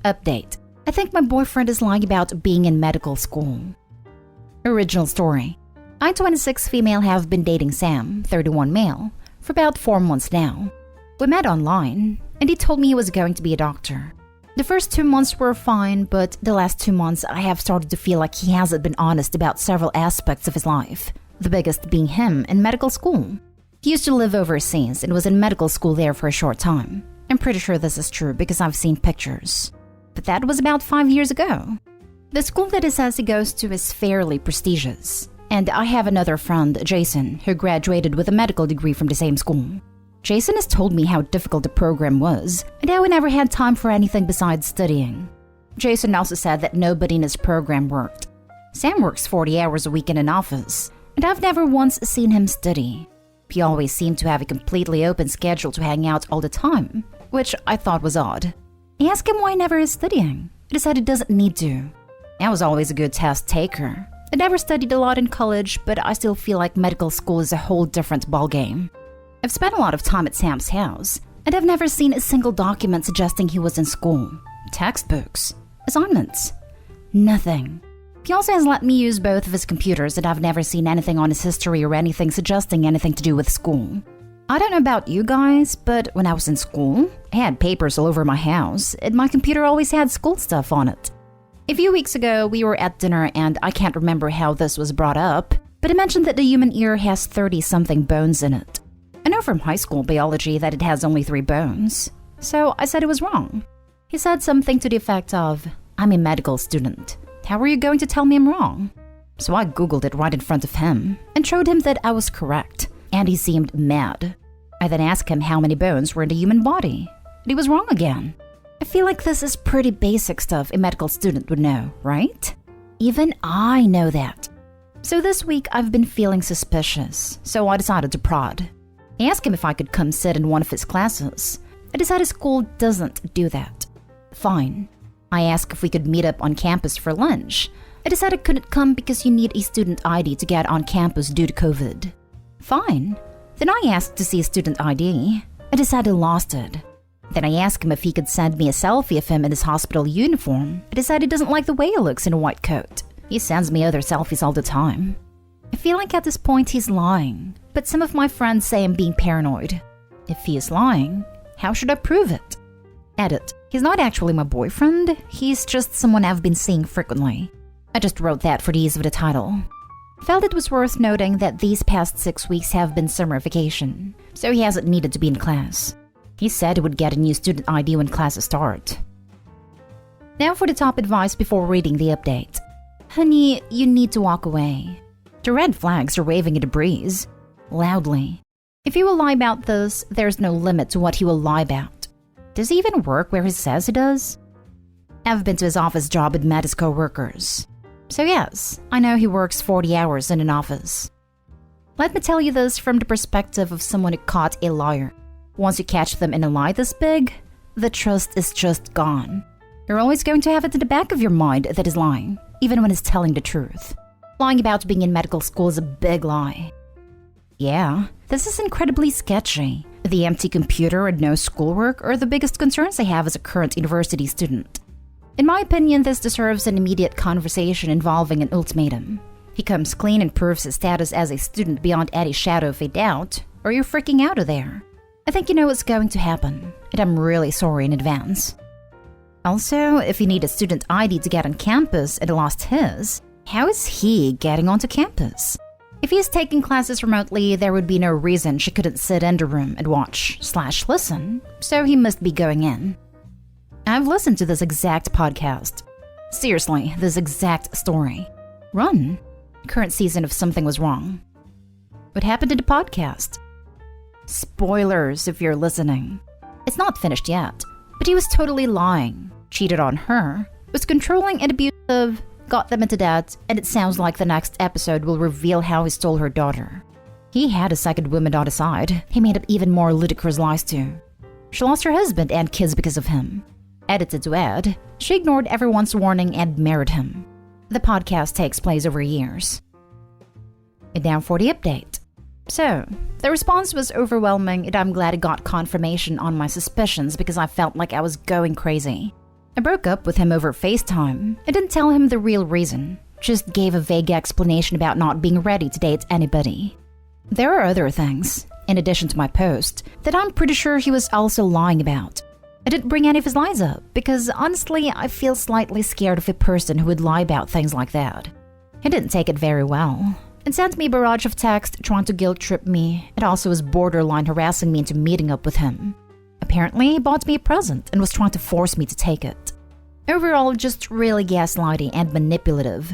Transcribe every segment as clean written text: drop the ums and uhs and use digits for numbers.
Update. I think my boyfriend is lying about being in medical school. Original story. I, 26 female, have been dating Sam, 31 male, for about 4 months now. We met online, and he told me he was going to be a doctor. The first 2 months were fine, but the last 2 months I have started to feel like he hasn't been honest about several aspects of his life, the biggest being him in medical school. He used to live overseas and was in medical school there for a short time. I'm pretty sure this is true because I've seen pictures. But that was about 5 years ago. The school that he says he goes to is fairly prestigious. And I have another friend, Jason, who graduated with a medical degree from the same school. Jason has told me how difficult the program was and how he never had time for anything besides studying. Jason also said that nobody in his program worked. Sam works 40 hours a week in an office, and I've never once seen him study. He always seemed to have a completely open schedule to hang out all the time, which I thought was odd. I asked him why he never is studying. He said he doesn't need to. I was always a good test taker. I never studied a lot in college, but I still feel like medical school is a whole different ballgame. I've spent a lot of time at Sam's house, and I've never seen a single document suggesting he was in school. Textbooks, assignments, nothing. He also has let me use both of his computers, and I've never seen anything on his history or anything suggesting anything to do with school. I don't know about you guys, but when I was in school, I had papers all over my house, and my computer always had school stuff on it. A few weeks ago, we were at dinner, and I can't remember how this was brought up, but I mentioned that the human ear has 30-something bones in it. I know from high school biology that it has only 3 bones, so I said it was wrong. He said something to the effect of, "I'm a medical student. How are you going to tell me I'm wrong?" So I googled it right in front of him and showed him that I was correct, and he seemed mad. I then asked him how many bones were in the human body, and he was wrong again. I feel like this is pretty basic stuff a medical student would know, right? Even I know that. So this week I've been feeling suspicious, so I decided to prod. I asked him if I could come sit in one of his classes. I decided school doesn't do that. Fine. I asked if we could meet up on campus for lunch. I decided I couldn't come because you need a student ID to get on campus due to COVID. Fine. Then I asked to see a student ID. I decided I lost it. Then I asked him if he could send me a selfie of him in his hospital uniform. I decided he doesn't like the way he looks in a white coat. He sends me other selfies all the time. I feel like at this point he's lying, but some of my friends say I'm being paranoid. If he is lying, how should I prove it? Edit. He's not actually my boyfriend, he's just someone I've been seeing frequently. I just wrote that for the ease of the title. Felt it was worth noting that these past 6 weeks have been summer vacation, so he hasn't needed to be in class. He said he would get a new student ID when classes start. Now for the top advice before reading the update. Honey, you need to walk away. The red flags are waving in the breeze. Loudly. If he will lie about this, there's no limit to what he will lie about. Does he even work where he says he does? I've been to his office job with met his co-workers. So yes, I know he works 40 hours in an office. Let me tell you this from the perspective of someone who caught a liar. Once you catch them in a lie this big, the trust is just gone. You're always going to have it in the back of your mind that he's lying, even when he's telling the truth. Lying about being in medical school is a big lie. Yeah, this is incredibly sketchy. The empty computer and no schoolwork are the biggest concerns I have as a current university student. In my opinion, this deserves an immediate conversation involving an ultimatum. He comes clean and proves his status as a student beyond any shadow of a doubt, or you're freaking out of there. I think you know what's going to happen, and I'm really sorry in advance. Also, if you need a student ID to get on campus and lost his, how is he getting onto campus? If he is taking classes remotely, there would be no reason she couldn't sit in the room and watch/listen, so he must be going in. I've listened to this exact podcast. Seriously, this exact story. Run. Current season of Something Was Wrong. What happened to the podcast? Spoilers if you're listening. It's not finished yet, but he was totally lying, cheated on her, was controlling and abusive, got them into debt, and it sounds like the next episode will reveal how he stole her daughter. He had a second woman on his side. He made up even more ludicrous lies too. She lost her husband and kids because of him. Edited to add, she ignored everyone's warning and married him. The podcast takes place over years. And now for the update. So, the response was overwhelming and I'm glad I got confirmation on my suspicions because I felt like I was going crazy. I broke up with him over FaceTime. I didn't tell him the real reason, just gave a vague explanation about not being ready to date anybody. There are other things, in addition to my post, that I'm pretty sure he was also lying about. I didn't bring any of his lies up because honestly, I feel slightly scared of a person who would lie about things like that. He didn't take it very well and sent me a barrage of texts trying to guilt trip me and also was borderline harassing me into meeting up with him. Apparently, he bought me a present and was trying to force me to take it. Overall, just really gaslighty and manipulative.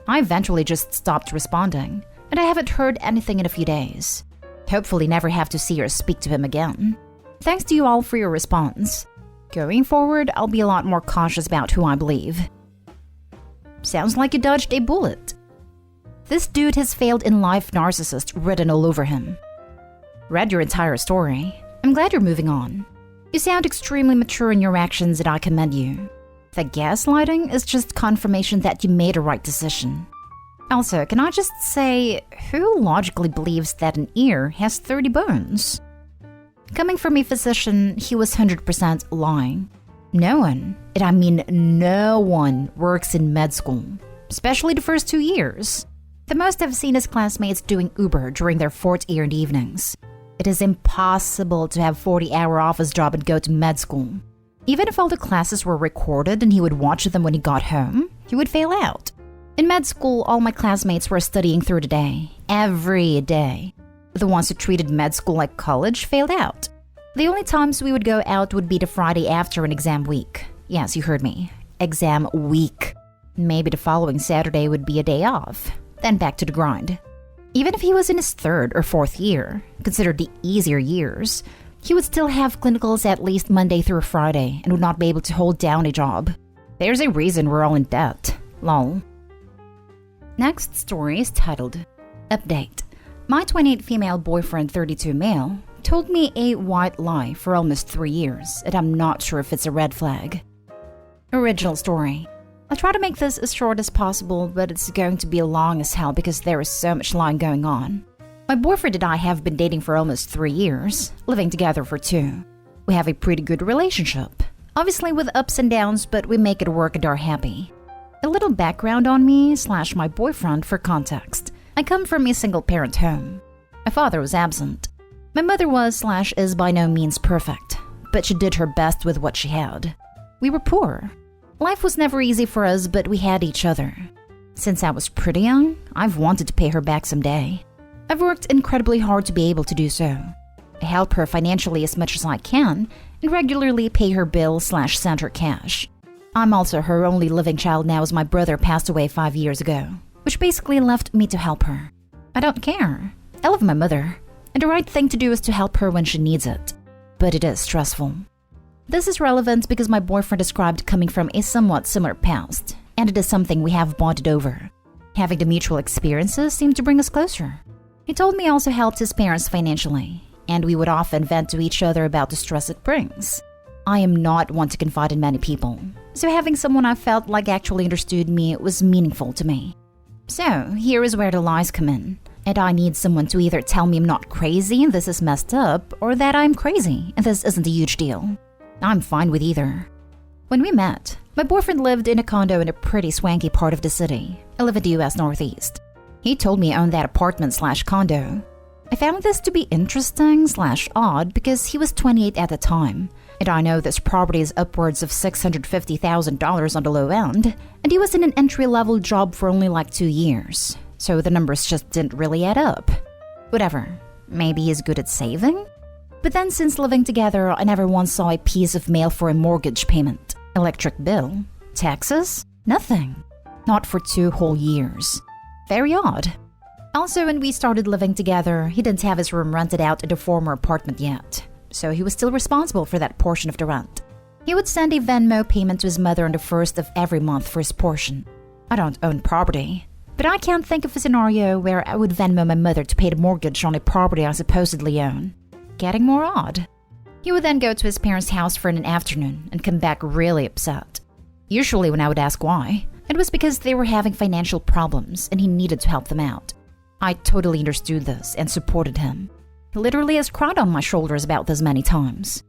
I eventually just stopped responding, and I haven't heard anything in a few days. Hopefully never have to see or speak to him again. Thanks to you all for your response. Going forward, I'll be a lot more cautious about who I believe. Sounds like you dodged a bullet. This dude has failed in life narcissist written all over him. Read your entire story. I'm glad you're moving on. You sound extremely mature in your actions and I commend you. The gaslighting is just confirmation that you made a right decision. Also, can I just say, who logically believes that an ear has 30 bones? Coming from a physician, he was 100% lying. No one, and I mean no one, works in med school, especially the first 2 years. The most I've seen is classmates doing Uber during their 4th year in the evenings. It is impossible to have a 40-hour office job and go to med school. Even if all the classes were recorded and he would watch them when he got home, he would fail out. In med school, all my classmates were studying through the day, every day. The ones who treated med school like college failed out. The only times we would go out would be the Friday after an exam week. Yes, you heard me. Exam week. Maybe the following Saturday would be a day off. Then back to the grind. Even if he was in his 3rd or 4th year, considered the easier years, he would still have clinicals at least Monday through Friday and would not be able to hold down a job. There's a reason we're all in debt. Lol. Next story is titled, Update. My 28 female boyfriend, 32 male, told me a white lie for almost 3 years, and I'm not sure if it's a red flag. Original story. I'll try to make this as short as possible, but it's going to be long as hell because there is so much lying going on. My boyfriend and I have been dating for almost 3 years, living together for 2. We have a pretty good relationship, obviously with ups and downs, but we make it work and are happy. A little background on me/my boyfriend for context. I come from a single-parent home. My father was absent. My mother was/is by no means perfect, but she did her best with what she had. We were poor. Life was never easy for us, but we had each other. Since I was pretty young, I've wanted to pay her back someday. I've worked incredibly hard to be able to do so. I help her financially as much as I can and regularly pay her bills/send her cash. I'm also her only living child now as my brother passed away 5 years ago, which basically left me to help her. I don't care. I love my mother, and the right thing to do is to help her when she needs it. But it is stressful. This is relevant because my boyfriend described coming from a somewhat similar past, and it is something we have bonded over. Having the mutual experiences seemed to bring us closer. He told me he also helped his parents financially, and we would often vent to each other about the stress it brings. I am not one to confide in many people, so having someone I felt like actually understood me was meaningful to me. So, here is where the lies come in, and I need someone to either tell me I'm not crazy and this is messed up, or that I'm crazy and this isn't a huge deal. I'm fine with either. When we met, my boyfriend lived in a condo in a pretty swanky part of the city. I live in the US Northeast. He told me he owned that apartment/condo. I found this to be interesting/odd because he was 28 at the time, and I know this property is upwards of $650,000 on the low end, and he was in an entry-level job for only like 2 years, so the numbers just didn't really add up. Whatever, maybe he's good at saving? But then since living together, I never once saw a piece of mail for a mortgage payment, electric bill, taxes, nothing. Not for 2 whole years. Very odd. Also, when we started living together, he didn't have his room rented out in the former apartment yet, so he was still responsible for that portion of the rent. He would send a Venmo payment to his mother on the 1st of every month for his portion. I don't own property, but I can't think of a scenario where I would Venmo my mother to pay the mortgage on a property I supposedly own. Getting more odd. He would then go to his parents' house for an afternoon and come back really upset. Usually when I would ask why, it was because they were having financial problems and he needed to help them out. I totally understood this and supported him. He literally has cried on my shoulders about this many times.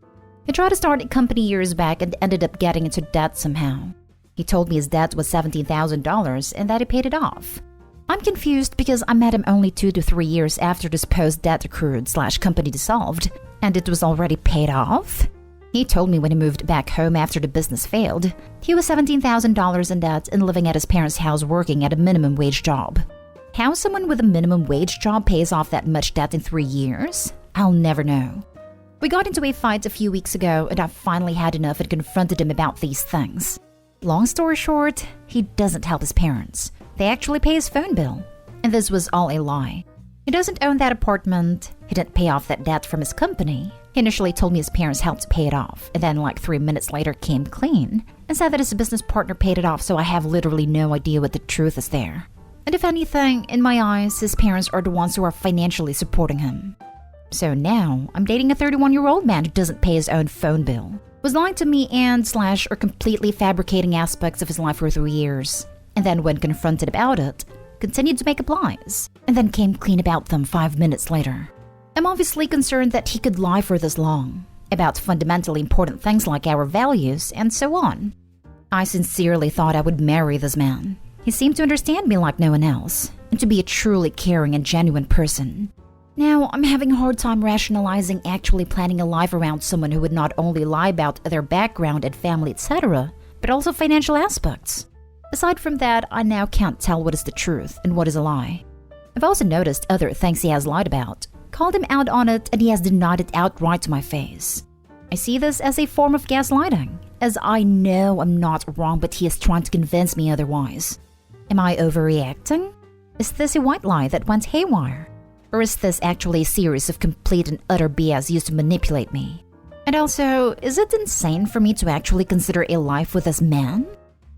He tried to start a company years back and ended up getting into debt somehow. He told me his debt was $17,000 and that he paid it off. I'm confused because I met him only 2 to 3 years after this post-debt accrued/company dissolved, and it was already paid off? He told me when he moved back home after the business failed, he was $17,000 in debt and living at his parents' house working at a minimum wage job. How someone with a minimum wage job pays off that much debt in 3 years? I'll never know. We got into a fight a few weeks ago and I finally had enough and confronted him about these things. Long story short, he doesn't help his parents. They actually pay his phone bill. And this was all a lie. He doesn't own that apartment. He didn't pay off that debt from his company. He initially told me his parents helped pay it off, and then like 3 minutes later came clean and said that his business partner paid it off, so I have literally no idea what the truth is there. And if anything, in my eyes, his parents are the ones who are financially supporting him. So now, I'm dating a 31-year-old man who doesn't pay his own phone bill, was lying to me and/or completely fabricating aspects of his life for 3 years, and then when confronted about it, continued to make up lies, and then came clean about them 5 minutes later. I'm obviously concerned that he could lie for this long, about fundamentally important things like our values and so on. I sincerely thought I would marry this man. He seemed to understand me like no one else, and to be a truly caring and genuine person. Now, I'm having a hard time rationalizing actually planning a life around someone who would not only lie about their background and family, etc., but also financial aspects. Aside from that, I now can't tell what is the truth and what is a lie. I've also noticed other things he has lied about, called him out on it, and he has denied it outright to my face. I see this as a form of gaslighting, as I know I'm not wrong, but he is trying to convince me otherwise. Am I overreacting? Is this a white lie that went haywire? Or is this actually a series of complete and utter BS used to manipulate me? And also, is it insane for me to actually consider a life with this man?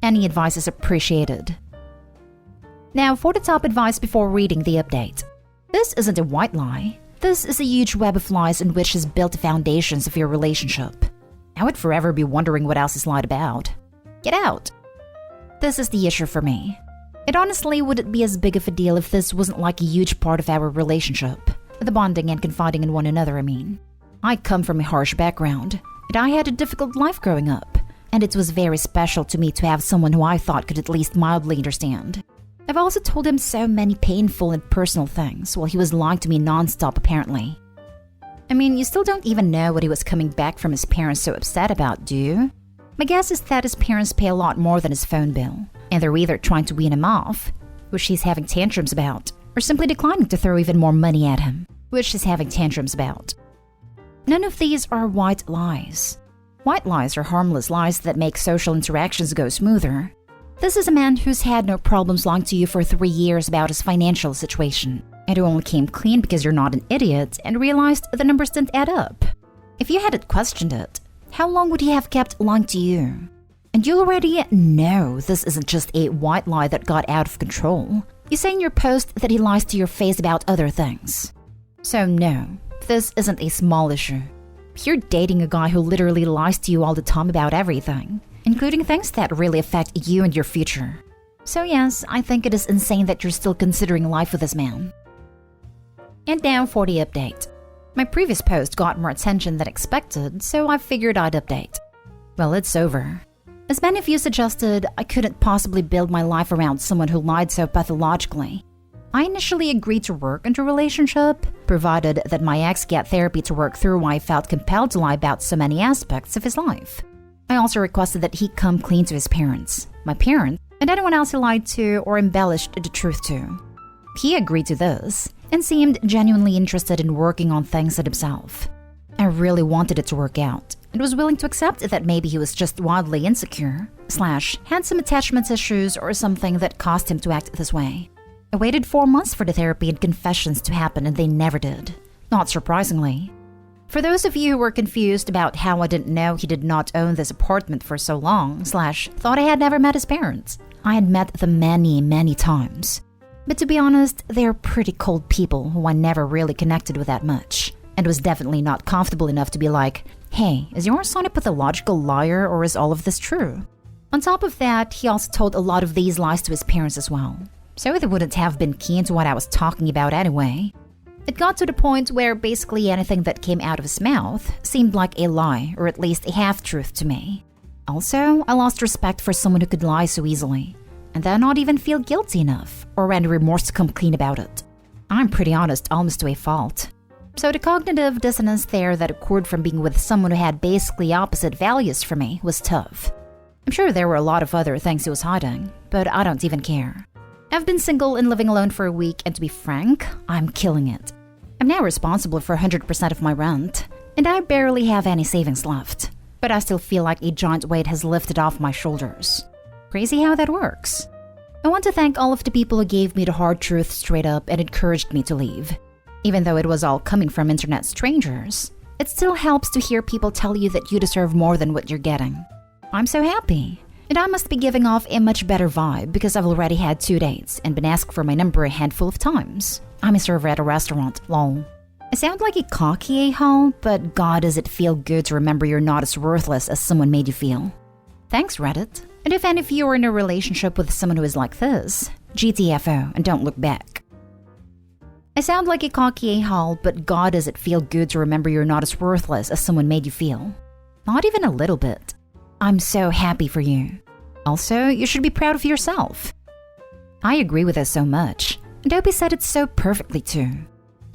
Any advice is appreciated. Now for the top advice before reading the update. This isn't a white lie. This is a huge web of lies in which has built the foundations of your relationship. I would forever be wondering what else is lied about. Get out! This is the issue for me. It honestly wouldn't be as big of a deal if this wasn't like a huge part of our relationship. The bonding and confiding in one another, I mean. I come from a harsh background, and I had a difficult life growing up, and it was very special to me to have someone who I thought could at least mildly understand. I've also told him so many painful and personal things while he was lying to me non-stop apparently. I mean, you still don't even know what he was coming back from his parents so upset about, do you? My guess is that his parents pay a lot more than his phone bill, and they're either trying to wean him off, which he's having tantrums about, or simply declining to throw even more money at him, which he's having tantrums about. None of these are white lies. White lies are harmless lies that make social interactions go smoother. This is a man who's had no problems lying to you for 3 years about his financial situation, and who only came clean because you're not an idiot and realized the numbers didn't add up. If you hadn't questioned it, how long would he have kept lying to you? And you already know this isn't just a white lie that got out of control. You say in your post that he lies to your face about other things. So no, this isn't a small issue. You're dating a guy who literally lies to you all the time about everything, including things that really affect you and your future. So yes, I think it is insane that you're still considering life with this man. And now for the update. My previous post got more attention than expected, so I figured I'd update. Well, it's over. As many of you suggested, I couldn't possibly build my life around someone who lied so pathologically. I initially agreed to work into a relationship, provided that my ex get therapy to work through why I felt compelled to lie about so many aspects of his life. I also requested that he come clean to his parents, my parents, and anyone else he lied to or embellished the truth to. He agreed to this, and seemed genuinely interested in working on things at himself. I really wanted it to work out, and was willing to accept that maybe he was just wildly insecure, / had some attachment issues or something that caused him to act this way. I waited 4 months for the therapy and confessions to happen, and they never did. Not surprisingly. For those of you who were confused about how I didn't know he did not own this apartment for so long, / thought I had never met his parents, I had met them many, many times. But to be honest, they're pretty cold people who I never really connected with that much, and was definitely not comfortable enough to be like, hey, is your son a pathological liar or is all of this true? On top of that, he also told a lot of these lies to his parents as well, so they wouldn't have been keen to what I was talking about anyway. It got to the point where basically anything that came out of his mouth seemed like a lie or at least a half-truth to me. Also, I lost respect for someone who could lie so easily and then not even feel guilty enough or any remorse to come clean about it. I'm pretty honest, almost to a fault. So the cognitive dissonance there that occurred from being with someone who had basically opposite values from me was tough. I'm sure there were a lot of other things he was hiding, but I don't even care. I've been single and living alone for a week, and to be frank, I'm killing it. I'm now responsible for 100% of my rent, and I barely have any savings left. But I still feel like a giant weight has lifted off my shoulders. Crazy how that works. I want to thank all of the people who gave me the hard truth straight up and encouraged me to leave. Even though it was all coming from internet strangers, it still helps to hear people tell you that you deserve more than what you're getting. I'm so happy. And I must be giving off a much better vibe because I've already had 2 dates and been asked for my number a handful of times. I'm a server at a restaurant, lol. I sound like a cocky a-hole, but god does it feel good to remember you're not as worthless as someone made you feel. Thanks, Reddit. And if any of you are in a relationship with someone who is like this, GTFO and don't look back. I sound like a cocky a-hole, but god does it feel good to remember you're not as worthless as someone made you feel. Not even a little bit. I'm so happy for you. Also, you should be proud of yourself. I agree with this so much. And Opie said it so perfectly too.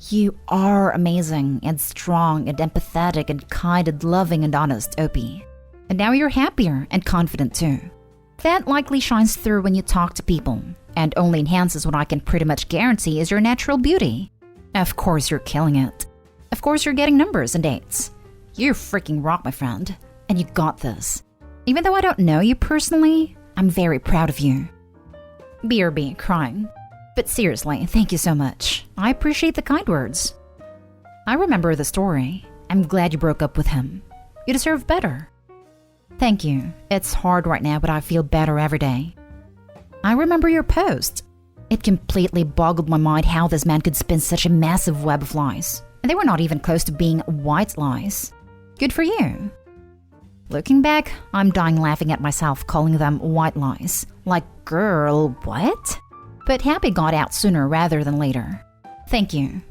You are amazing and strong and empathetic and kind and loving and honest, Opie. And now you're happier and confident too. That likely shines through when you talk to people and only enhances what I can pretty much guarantee is your natural beauty. Of course you're killing it. Of course you're getting numbers and dates. You freaking rock, my friend. And you got this. Even though I don't know you personally, I'm very proud of you. BRB, crying. But seriously, thank you so much. I appreciate the kind words. I remember the story. I'm glad you broke up with him. You deserve better. Thank you. It's hard right now, but I feel better every day. I remember your post. It completely boggled my mind how this man could spin such a massive web of lies. And they were not even close to being white lies. Good for you. Looking back, I'm dying laughing at myself calling them white lies. Like, girl, what? But happy got out sooner rather than later. Thank you.